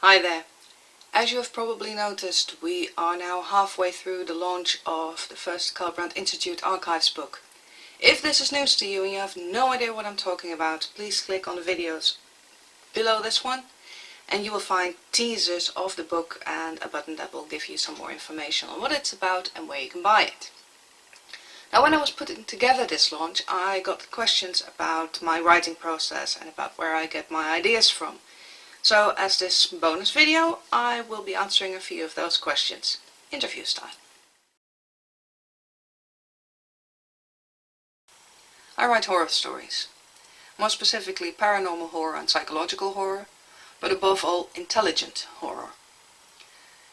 Hi there. As you have probably noticed, we are now halfway through the launch of the first Kalbrandt Institute Archives book. If this is news to you and you have no idea what I'm talking about, please click on the videos below this one and you will find teasers of the book and a button that will give you some more information on what it's about and where you can buy it. Now, when I was putting together this launch, I got questions about my writing process and about where I get my ideas from. So, as this bonus video, I will be answering a few of those questions, interview style. I write horror stories, more specifically paranormal horror and psychological horror, but above all intelligent horror.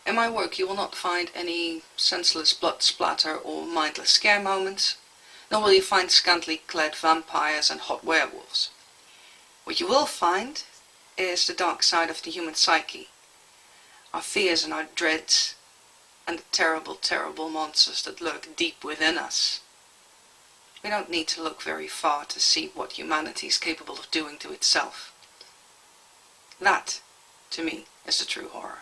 In my work you will not find any senseless blood splatter or mindless scare moments, nor will you find scantily clad vampires and hot werewolves. What you will find is the dark side of the human psyche, our fears and our dreads, and the terrible, terrible monsters that lurk deep within us. We don't need to look very far to see what humanity is capable of doing to itself. That, to me, is the true horror.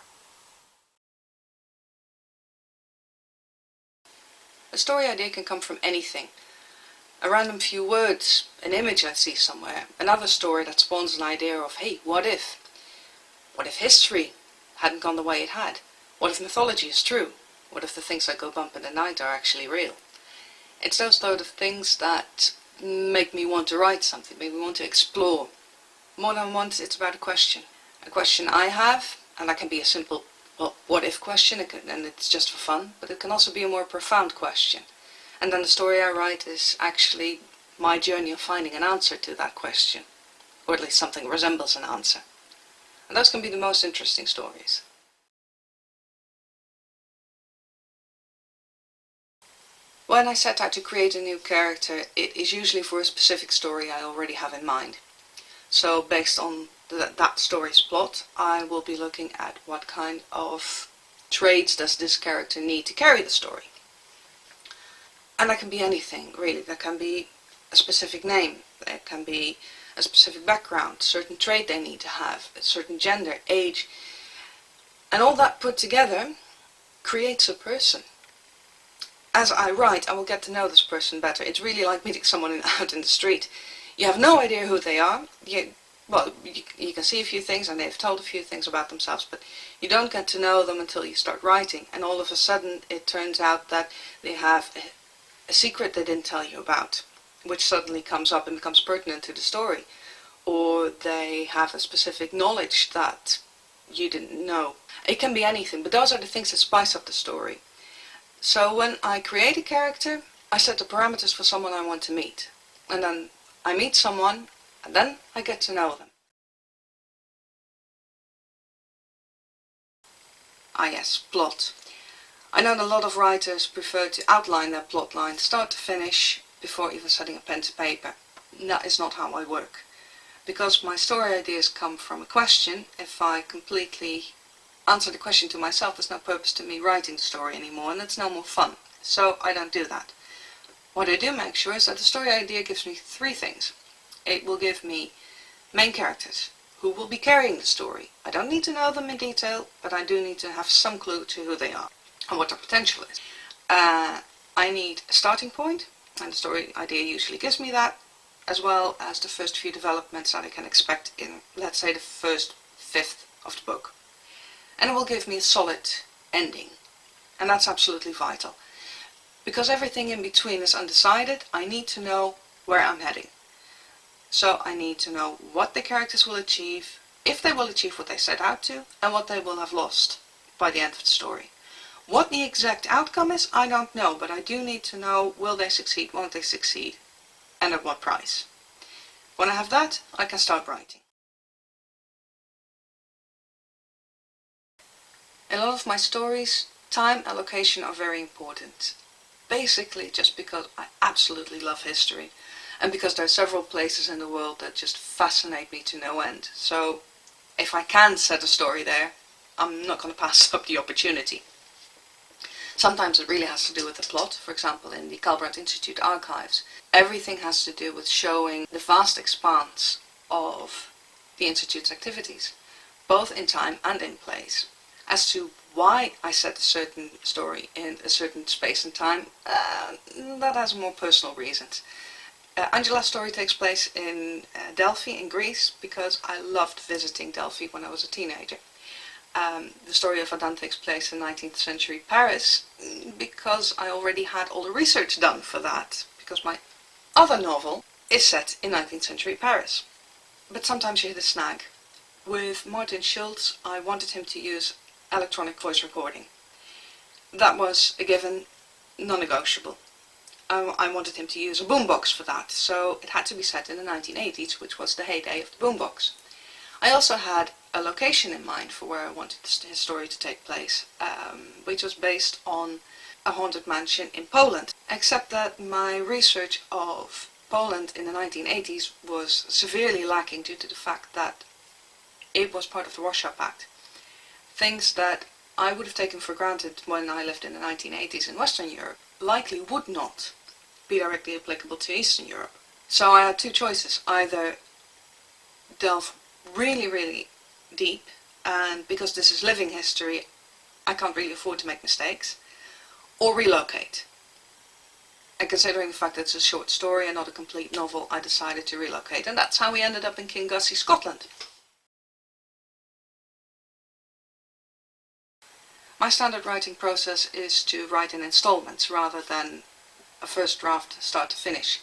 A story idea can come from anything. A random few words, an image I see somewhere, another story that spawns an idea of, hey, what if? What if history hadn't gone the way it had? What if mythology is true? What if the things that go bump in the night are actually real? It's those sort of things that make me want to write something, make me want to explore. More than once it's about a question. A question I have, and that can be a simple what if question, and it's just for fun, but it can also be a more profound question. And then the story I write is actually my journey of finding an answer to that question, or at least something that resembles an answer. And those can be the most interesting stories. When I set out to create a new character, it is usually for a specific story I already have in mind. So based on that story's plot, I will be looking at what kind of traits does this character need to carry the story. And that can be anything, really. That can be a specific name, that can be a specific background, a certain trait they need to have, a certain gender, age. And all that put together creates a person. As I write, I will get to know this person better. It's really like meeting someone out in the street. You have no idea who they are. You can see a few things and they've told a few things about themselves, but you don't get to know them until you start writing, and all of a sudden it turns out that they have a secret they didn't tell you about, which suddenly comes up and becomes pertinent to the story, or they have a specific knowledge that you didn't know. It can be anything, but those are the things that spice up the story. So when I create a character, I set the parameters for someone I want to meet, and then I meet someone, and then I get to know them. Ah yes, plot. I know that a lot of writers prefer to outline their plot line start to finish before even setting a pen to paper. That is not how I work. Because my story ideas come from a question, if I completely answer the question to myself, there's no purpose to me writing the story anymore, and it's no more fun. So I don't do that. What I do make sure is that the story idea gives me three things. It will give me main characters who will be carrying the story. I don't need to know them in detail, but I do need to have some clue to who they are and what their potential is. I need a starting point, and the story idea usually gives me that, as well as the first few developments that I can expect in, let's say, the first fifth of the book. And it will give me a solid ending, and that's absolutely vital. Because everything in between is undecided, I need to know where I'm heading. So I need to know what the characters will achieve, if they will achieve what they set out to, and what they will have lost by the end of the story. What the exact outcome is, I don't know, but I do need to know, will they succeed, won't they succeed, and at what price. When I have that, I can start writing. In a lot of my stories, time and location are very important. Basically just because I absolutely love history, and because there are several places in the world that just fascinate me to no end. So if I can set a story there, I'm not going to pass up the opportunity. Sometimes it really has to do with the plot. For example, in the Kalbrandt Institute Archives, everything has to do with showing the vast expanse of the Institute's activities. both in time and in place. As to why I set a certain story in a certain space and time, that has more personal reasons. Angela's story takes place in Delphi in Greece because I loved visiting Delphi when I was a teenager. The story of Adam takes place in 19th century Paris because I already had all the research done for that, because my other novel is set in 19th century Paris. But sometimes you hit a snag. With Martin Schulz, I wanted him to use electronic voice recording. That was a given, non-negotiable. I wanted him to use a boombox for that, so it had to be set in the 1980s, which was the heyday of the boombox. I also had a location in mind for where I wanted his story to take place, which was based on a haunted mansion in Poland, except that my research of Poland in the 1980s was severely lacking due to the fact that it was part of the Warsaw Pact. Things that I would have taken for granted when I lived in the 1980s in Western Europe likely would not be directly applicable to Eastern Europe. So I had two choices: either delve really deep, and because this is living history I can't really afford to make mistakes, or relocate. And considering the fact that it's a short story and not a complete novel, I decided to relocate, and that's how we ended up in Kingassy, Scotland. My standard writing process is to write in installments rather than a first draft start to finish.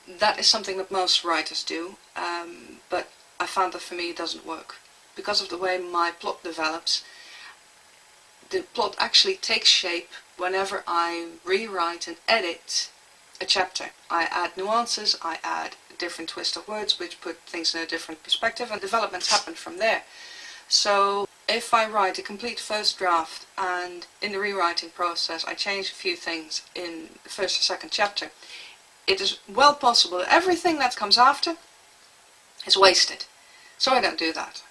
That is something that most writers do, but I found that for me it doesn't work. Because of the way my plot develops, the plot actually takes shape whenever I rewrite and edit a chapter. I add nuances, I add a different twist of words which put things in a different perspective, and developments happen from there. So if I write a complete first draft and in the rewriting process I change a few things in the first or second chapter, it is well possible that everything that comes after is wasted. So I don't do that.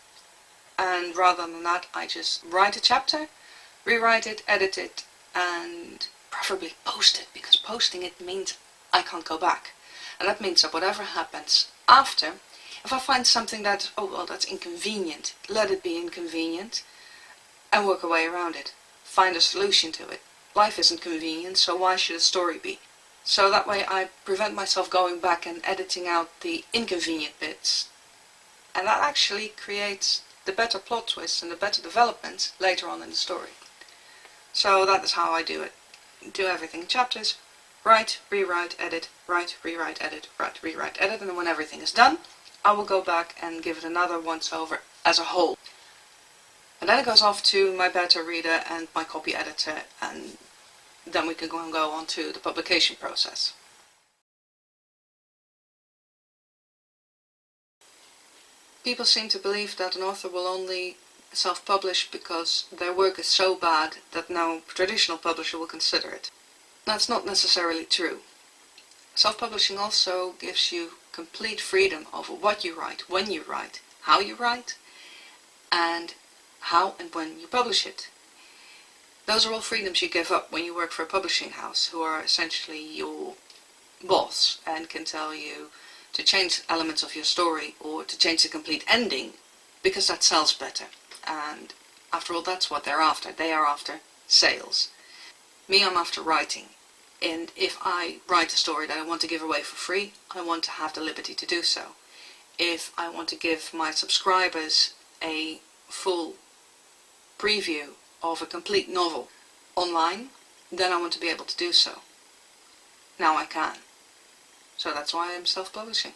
And rather than that, I just write a chapter, rewrite it, edit it, and preferably post it, because posting it means I can't go back. And that means that whatever happens after, if I find something that, oh well, that's inconvenient, let it be inconvenient, and work a way around it. Find a solution to it. Life isn't convenient, so why should a story be? So that way I prevent myself going back and editing out the inconvenient bits. And that actually creates the better plot twists and the better developments later on in the story. So that is how I do it. Do everything in chapters, write, rewrite, edit, write, rewrite, edit, write, rewrite, edit, and then when everything is done, I will go back and give it another once over as a whole. And then it goes off to my beta reader and my copy editor, and then we can go on to the publication process. People seem to believe that an author will only self-publish because their work is so bad that no traditional publisher will consider it. That's not necessarily true. Self-publishing also gives you complete freedom over what you write, when you write, how you write, and how and when you publish it. Those are all freedoms you give up when you work for a publishing house, who are essentially your boss and can tell you to change elements of your story or to change the complete ending because that sells better. And after all, that's what they're after. They are after sales. Me, I'm after writing. And if I write a story that I want to give away for free, I want to have the liberty to do so. If I want to give my subscribers a full preview of a complete novel online, then I want to be able to do so. Now I can. So that's why I'm self-publishing.